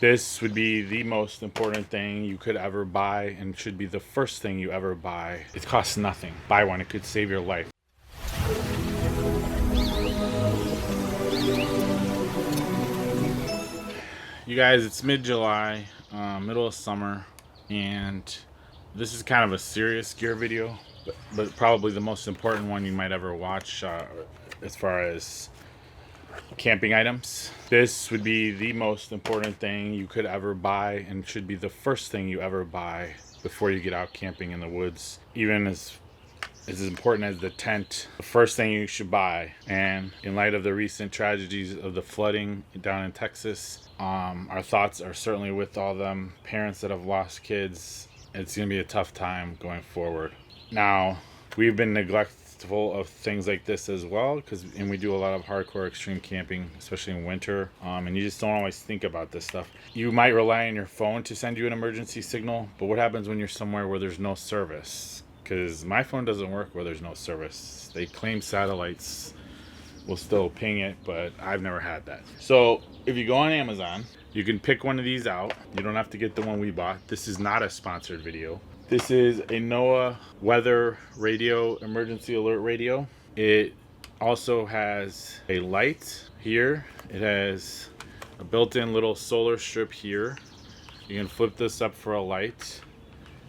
This would be the most important thing you could ever buy and should be the first thing you ever buy. It costs nothing. Buy one, it could save your life. You guys, it's mid-July, middle of summer, and this is kind of a serious gear video, but probably the most important one you might ever watch as far as camping items. This would be the most important thing you could ever buy and should be the first thing you ever buy before you get out camping in the woods. Even as important as the tent, the first thing you should buy. And in light of the recent tragedies of the flooding down in Texas, our thoughts are certainly with all them parents that have lost kids. It's gonna be a tough time going forward. Now, we've been neglectful of things like this as well, and we do a lot of hardcore extreme camping, especially in winter, and you just don't always think about this stuff. You might rely on your phone to send you an emergency signal, but what happens when you're somewhere where there's no service? Because my phone doesn't work where there's no service. They claim satellites will still ping it, but I've never had that. So if you go on Amazon, you can pick one of these out. You don't have to get the one we bought. This is not a sponsored video. This is a NOAA weather radio, emergency alert radio. It also has a light here. It has a built-in little solar strip here. You can flip this up for a light.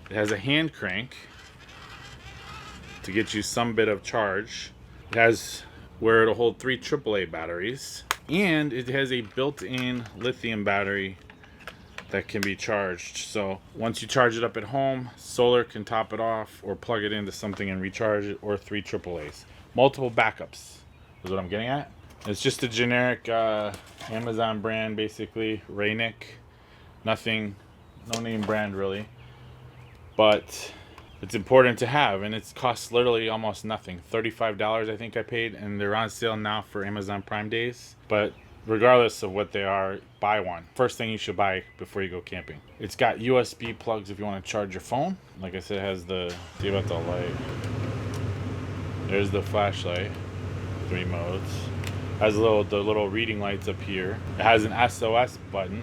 It has a hand crank to get you some bit of charge. It has where it'll hold 3 AAA batteries, and it has a built-in lithium battery that can be charged. So once you charge it up at home, solar can top it off or plug it into something and recharge it, or 3 AAAs. Multiple backups is what I'm getting at. It's just a generic Amazon brand, basically. Rainick. Nothing, no name brand really. But it's important to have, and it costs literally almost nothing. $35 I think I paid, and they're on sale now for Amazon Prime days. But regardless of what they are, buy one. First thing you should buy before you go camping. It's got USB plugs if you want to charge your phone. Like I said, it has the, see about the light. There's the flashlight, 3 modes. It has the little reading lights up here. It has an SOS button.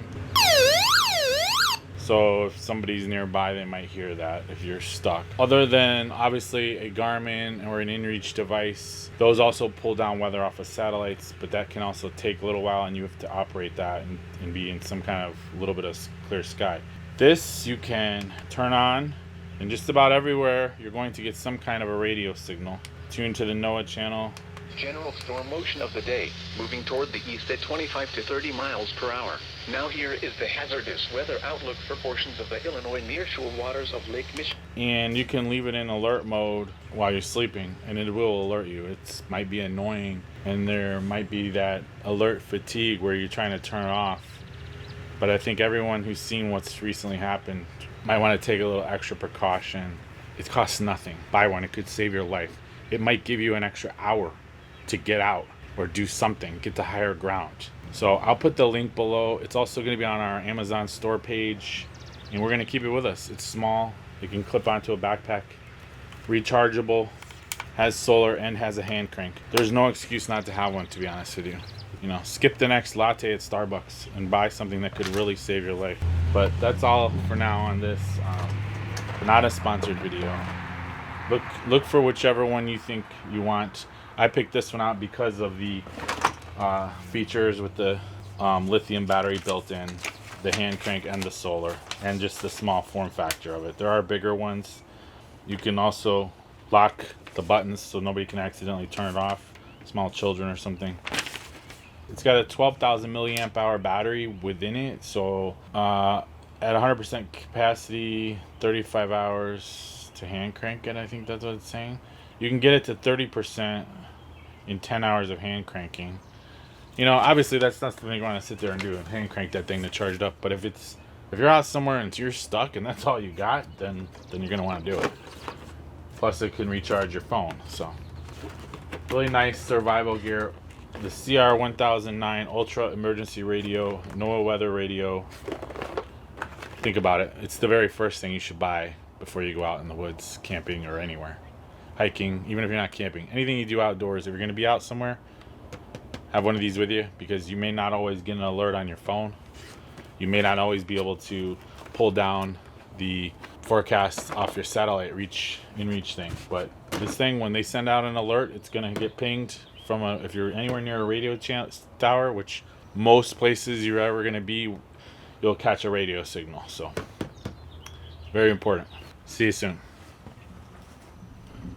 So if somebody's nearby, they might hear that if you're stuck. Other than obviously a Garmin or an inReach device, those also pull down weather off of satellites, but that can also take a little while, and you have to operate that and be in some kind of little bit of clear sky. This you can turn on, and just about everywhere you're going to get some kind of a radio signal. Tune to the NOAA channel. General storm motion of the day, moving toward the east at 25 to 30 miles per hour. Now here is the hazardous weather outlook for portions of the Illinois nearshore waters of Lake Michigan. And you can leave it in alert mode while you're sleeping, and it will alert you. It might be annoying, and there might be that alert fatigue where you're trying to turn it off. But I think everyone who's seen what's recently happened might want to take a little extra precaution. It costs nothing. Buy one, it could save your life. It might give you an extra hour to get out or do something, get to higher ground. So I'll put the link below. It's also going to be on our Amazon store page, and we're going to keep it with us. It's small, it can clip onto a backpack, rechargeable, has solar, and has a hand crank. There's no excuse not to have one, to be honest with you. You know, skip the next latte at Starbucks and buy something that could really save your life. But that's all for now on this. Not a sponsored video. Look for whichever one you think you want. I picked this one out because of the features with the lithium battery built in, the hand crank, and the solar, and just the small form factor of it. There are bigger ones. You can also lock the buttons so nobody can accidentally turn it off, small children or something. It's got a 12,000 milliamp hour battery within it, so at 100% capacity, 35 hours to hand crank it. I think that's what it's saying. You can get it to 30% in 10 hours of hand cranking. You know, obviously that's not something you want to sit there and do and hand crank that thing to charge it up. But if you're out somewhere and you're stuck and that's all you got, then you're gonna want to do it. Plus, it can recharge your phone. So, really nice survival gear. The CR1009 Ultra Emergency Radio, NOAA Weather Radio. Think about it. It's the very first thing you should buy before you go out in the woods, camping, or anywhere. Hiking, even if you're not camping. Anything you do outdoors, if you're going to be out somewhere, have one of these with you, because you may not always get an alert on your phone. You may not always be able to pull down the forecast off your satellite reach thing, but this thing, when they send out an alert, it's going to get pinged from if you're anywhere near a radio tower, which most places you're ever going to be, you'll catch a radio signal. So very important. See you soon.